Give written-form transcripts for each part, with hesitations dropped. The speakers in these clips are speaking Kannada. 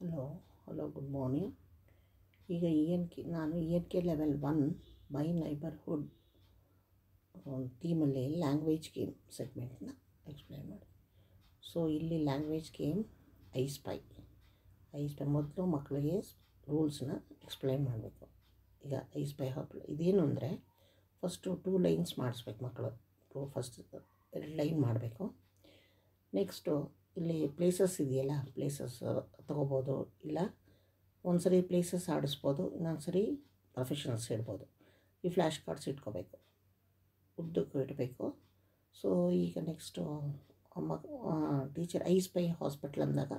Hello good morning. ಈಗ ನಾನು ENK ಲೆವೆಲ್ 1 ಮೈ ನೈಬರ್ಹುಡ್ ಥೀಮಲ್ಲಿ ಲ್ಯಾಂಗ್ವೇಜ್ ಗೇಮ್ ಸೆಗ್ಮೆಂಟ್ನ ಎಕ್ಸ್ಪ್ಲೈನ್ ಮಾಡಿ. ಸೊ ಇಲ್ಲಿ ಲ್ಯಾಂಗ್ವೇಜ್ ಗೇಮ್ ಐ ಸ್ಪೈ ಮೊದಲು ಮಕ್ಕಳಿಗೆ ರೂಲ್ಸ್ನ ಎಕ್ಸ್ಪ್ಲೈನ್ ಮಾಡಬೇಕು. ಈಗ ಐ ಸ್ಪೈ ಇದೇನು ಅಂದರೆ ಫಸ್ಟು 2 ಲೈನ್ಸ್ ಮಾಡಿಸ್ಬೇಕು ಮಕ್ಕಳು. ಫಸ್ಟ್ 2 ಲೈನ್ ಮಾಡಬೇಕು. ನೆಕ್ಸ್ಟು ಇಲ್ಲಿ ಪ್ಲೇಸಸ್ ಇದೆಯಲ್ಲ, ಪ್ಲೇಸಸ್ ತೊಗೋಬೋದು, ಇಲ್ಲ ಒಂದು ಸರಿ ಪ್ಲೇಸಸ್ ಆಡಿಸ್ಬೋದು, ಇನ್ನೊಂದು ಸರಿ ಪ್ರೊಫೆಷನಲ್ಸ್ ಇಡ್ಬೋದು. ಈ ಫ್ಲ್ಯಾಶ್ ಕಾರ್ಡ್ಸ್ ಇಟ್ಕೋಬೇಕು, ಉದ್ದಕ್ಕೂ ಇಡಬೇಕು. ಸೊ ಈಗ next teacher I spy hospital ಅಂದಾಗ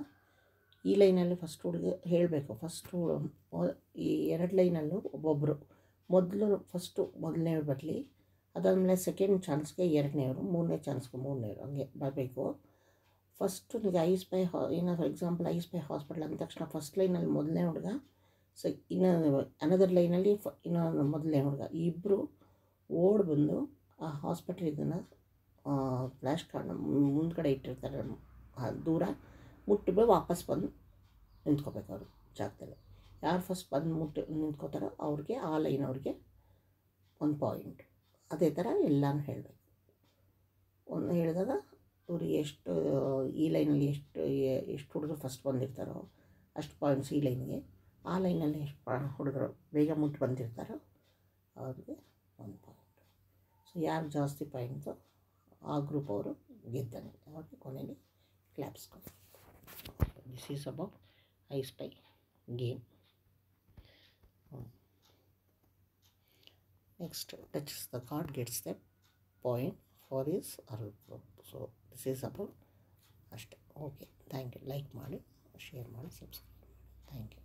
ಈ ಲೈನಲ್ಲಿ ಫಸ್ಟ್ ಹುಡುಗ ಹೇಳಬೇಕು. ಈ 2 ಲೈನಲ್ಲೂ ಒಬ್ಬೊಬ್ಬರು ಮೊದಲನೇವ್ರು ಬರಲಿ, ಅದಾದಮೇಲೆ ಸೆಕೆಂಡ್ ಚಾನ್ಸ್ಗೆ 2ನೇವ್ರು, 3ನೇ ಚಾನ್ಸ್ಗೆ 3ನೇವ್ರು, ಹಂಗೆ ಬರಬೇಕು. ಫಸ್ಟು ಈಗ I spy for example I spy hospital ಅಂದ ತಕ್ಷಣ ಫಸ್ಟ್ ಲೈನಲ್ಲಿ ಮೊದಲನೇ ಹುಡುಗ, ಅನದರ್ ಲೈನಲ್ಲಿ ಇನ್ನೊಂದು ಮೊದಲನೇ ಹುಡುಗ, ಇಬ್ಬರು ಓಡಿ ಬಂದು ಆ ಹಾಸ್ಪಿಟ್ಲ್ ಇದನ್ನು ಫ್ಲ್ಯಾಶ್ ಕಾರ್ಡ್ನ ಮುಂದ್ಗಡೆ ಇಟ್ಟಿರ್ತಾರೆ ದೂರ ಮುಟ್ಟಿಬಿಟ್ಟು ವಾಪಸ್ ಬಂದು ನಿಂತ್ಕೋಬೇಕು ಅವರು ಜಾಗದಲ್ಲಿ. ಯಾರು ಫಸ್ಟ್ ಬಂದು ನಿಂತ್ಕೋತಾರೋ ಅವ್ರಿಗೆ, ಆ ಲೈನ್ ಅವ್ರಿಗೆ 1 ಪಾಯಿಂಟ್. ಅದೇ ಥರ ಎಲ್ಲನೂ ಹೇಳಬೇಕು. ಒಂದು ಹೇಳಿದಾಗ ಅವ್ರಿಗೆ ಎಷ್ಟು ಈ ಲೈನಲ್ಲಿ ಎಷ್ಟು ಹುಡುಗರು ಫಸ್ಟ್ ಬಂದಿರ್ತಾರೋ ಅಷ್ಟು ಪಾಯಿಂಟ್ಸ್ ಈ ಲೈನ್ಗೆ, ಆ ಲೈನಲ್ಲಿ ಎಷ್ಟು ಹುಡುಗರು ಬೇಗ ಮುಟ್ಟು ಬಂದಿರ್ತಾರೋ ಅವ್ರಿಗೆ 1 ಪಾಯಿಂಟ್. ಸೊ ಯಾರು ಜಾಸ್ತಿ ಪಾಯಿಂಟ್ಸು ಆ ಗ್ರೂಪ್ ಅವರು ಗೆದ್ದಂಗೆ, ಅವ್ರಿಗೆ ಕೊನೆಯಲ್ಲಿ ಕ್ಲಾಪ್ಸ್ ಕೊಡಿ. This is about I spy game. Next touches the card gets the point for is our group. So this is about ಅಷ್ಟೇ. Okay, thank you. ಲೈಕ್ ಮಾಡಿ, ಶೇರ್ ಮಾಡಿ, ಸಬ್ಸ್ಕ್ರೈಬ್ ಮಾಡಿ. Thank you.